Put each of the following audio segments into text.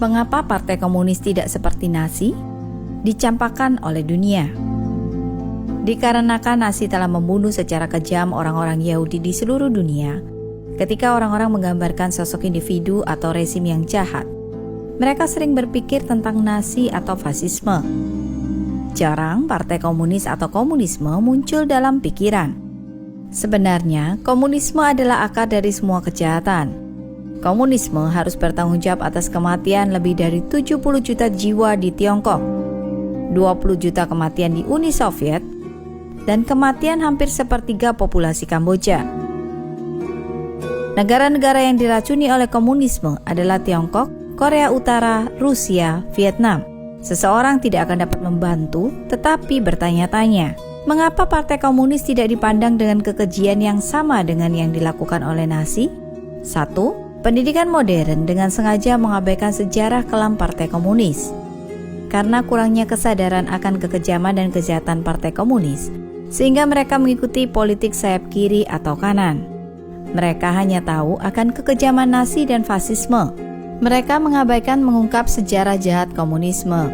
Mengapa Partai Komunis tidak seperti Nazi? Dicampakkan oleh dunia. Dikarenakan Nazi telah membunuh secara kejam orang-orang Yahudi di seluruh dunia, ketika orang-orang menggambarkan sosok individu atau rezim yang jahat, mereka sering berpikir tentang Nazi atau fasisme. Jarang Partai Komunis atau komunisme muncul dalam pikiran. Sebenarnya, komunisme adalah akar dari semua kejahatan. Komunisme harus bertanggung jawab atas kematian lebih dari 70 juta jiwa di Tiongkok, 20 juta kematian di Uni Soviet, dan kematian hampir sepertiga populasi Kamboja. Negara-negara yang diracuni oleh komunisme adalah Tiongkok, Korea Utara, Rusia, Vietnam. Seseorang tidak akan dapat membantu, tetapi bertanya-tanya, mengapa Partai Komunis tidak dipandang dengan kekejian yang sama dengan yang dilakukan oleh Nazi? 1. Pendidikan modern dengan sengaja mengabaikan sejarah kelam Partai Komunis. Karena kurangnya kesadaran akan kekejaman dan kejahatan Partai Komunis, sehingga mereka mengikuti politik sayap kiri atau kanan. Mereka hanya tahu akan kekejaman Nazi dan fasisme. Mereka mengabaikan mengungkap sejarah jahat komunisme.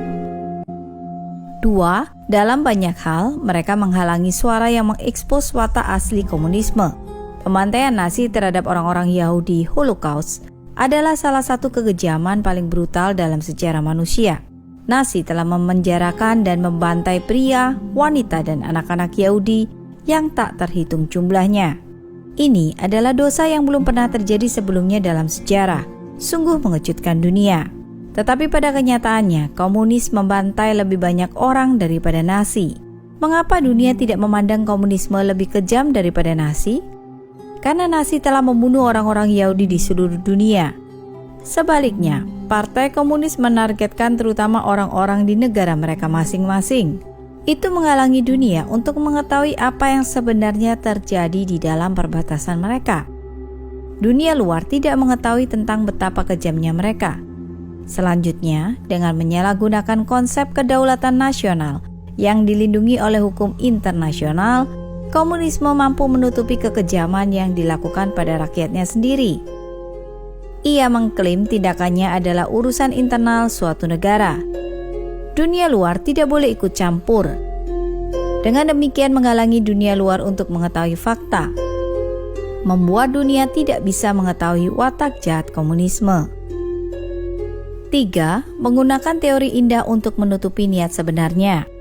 2. Dalam banyak hal, mereka menghalangi suara yang mengekspos watak asli komunisme. Pembantaian Nazi terhadap orang-orang Yahudi Holocaust adalah salah satu kekejaman paling brutal dalam sejarah manusia. Nazi telah memenjarakan dan membantai pria, wanita, dan anak-anak Yahudi yang tak terhitung jumlahnya. Ini adalah dosa yang belum pernah terjadi sebelumnya dalam sejarah. Sungguh mengejutkan dunia. Tetapi pada kenyataannya, komunis membantai lebih banyak orang daripada Nazi. Mengapa dunia tidak memandang komunisme lebih kejam daripada Nazi? Karena Nazi telah membunuh orang-orang Yahudi di seluruh dunia. Sebaliknya, Partai Komunis menargetkan terutama orang-orang di negara mereka masing-masing. Itu menghalangi dunia untuk mengetahui apa yang sebenarnya terjadi di dalam perbatasan mereka. Dunia luar tidak mengetahui tentang betapa kejamnya mereka. Selanjutnya, dengan menyalahgunakan konsep kedaulatan nasional yang dilindungi oleh hukum internasional, komunisme mampu menutupi kekejaman yang dilakukan pada rakyatnya sendiri. Ia mengklaim tindakannya adalah urusan internal suatu negara. Dunia luar tidak boleh ikut campur. Dengan demikian menghalangi dunia luar untuk mengetahui fakta. Membuat dunia tidak bisa mengetahui watak jahat komunisme. 3. Menggunakan teori indah untuk menutupi niat sebenarnya.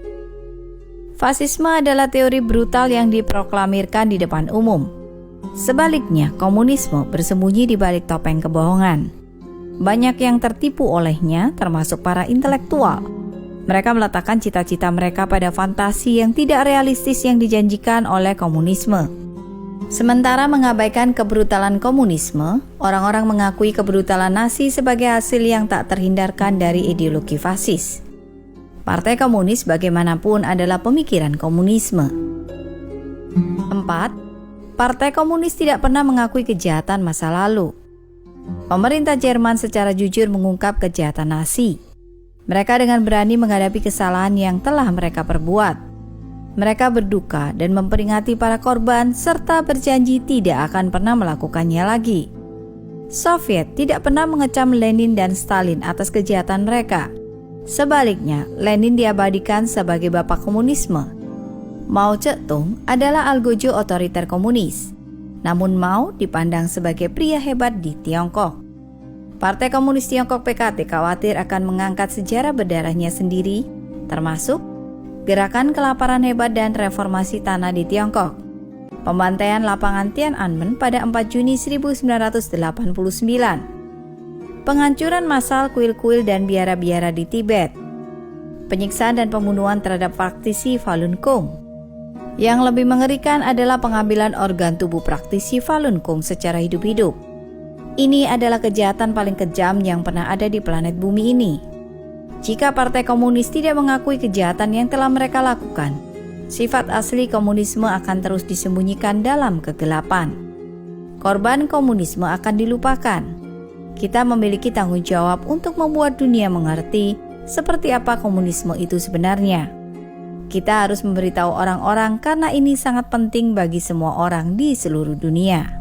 Fasisme adalah teori brutal yang diproklamirkan di depan umum. Sebaliknya, komunisme bersembunyi di balik topeng kebohongan. Banyak yang tertipu olehnya, termasuk para intelektual. Mereka meletakkan cita-cita mereka pada fantasi yang tidak realistis yang dijanjikan oleh komunisme. Sementara mengabaikan kebrutalan komunisme, orang-orang mengakui kebrutalan Nazi sebagai hasil yang tak terhindarkan dari ideologi fasis. Partai Komunis bagaimanapun adalah pemikiran komunisme. 4. Partai Komunis tidak pernah mengakui kejahatan masa lalu. Pemerintah Jerman secara jujur mengungkap kejahatan Nazi. Mereka dengan berani menghadapi kesalahan yang telah mereka perbuat. Mereka berduka dan memperingati para korban serta berjanji tidak akan pernah melakukannya lagi. Soviet tidak pernah mengecam Lenin dan Stalin atas kejahatan mereka. Sebaliknya, Lenin diabadikan sebagai bapak komunisme. Mao Zedong adalah algojo otoriter komunis. Namun Mao dipandang sebagai pria hebat di Tiongkok. Partai Komunis Tiongkok PKT khawatir akan mengangkat sejarah berdarahnya sendiri, termasuk gerakan kelaparan hebat dan reformasi tanah di Tiongkok. Pembantaian lapangan Tiananmen pada 4 Juni 1989. Penghancuran massal kuil-kuil dan biara-biara di Tibet, penyiksaan dan pembunuhan terhadap praktisi Falun Gong. Yang lebih mengerikan adalah pengambilan organ tubuh praktisi Falun Gong secara hidup-hidup. Ini adalah kejahatan paling kejam yang pernah ada di planet bumi ini. Jika Partai Komunis tidak mengakui kejahatan yang telah mereka lakukan, sifat asli komunisme akan terus disembunyikan dalam kegelapan. Korban komunisme akan dilupakan. Kita memiliki tanggung jawab untuk membuat dunia mengerti seperti apa komunisme itu sebenarnya. Kita harus memberitahu orang-orang karena ini sangat penting bagi semua orang di seluruh dunia.